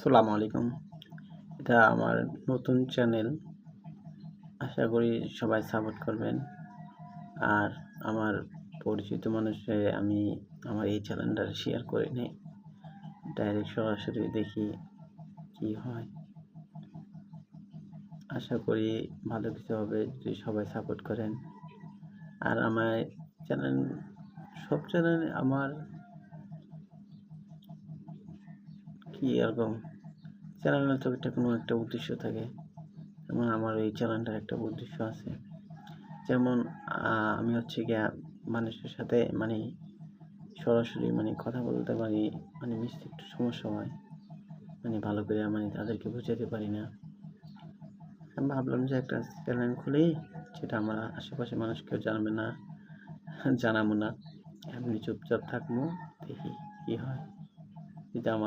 আসসালামু আলাইকুম। এটা আমার নতুন চ্যানেল। আশা করি সবাই সাপোর্ট করবেন। আর আমার পরিচিত মানুষে আমি আমার এই চ্যানেলটা শেয়ার করে নেই। ডাইরেক্ট সরাসরি দেখি কি হয়। আশা করি ভালো কিছু হবে যদি সবাই সাপোর্ট করেন। আর আমার চ্যানেল সব চ্যানেলে আমার কি এরকম চ্যানেলের তো একটা কোনো একটা উদ্দেশ্য থাকে। যেমন আমার এই চ্যানেলটার একটা উদ্দেশ্য আছে। যেমন আমি হচ্ছে গিয়া মানুষের সাথে সরাসরি কথা বলতে পারি, মিশতে একটু সমস্যা হয়। ভালো করে তাদেরকে বোঝাতে পারি না। আমি ভাবলাম যে একটা চ্যানেল খুলি, যেটা আমার আশেপাশের মানুষ কেউ জানবে না, জানাবো না। এমনি চুপচাপ থাকবো, দেখি কি হয়। যদি আমার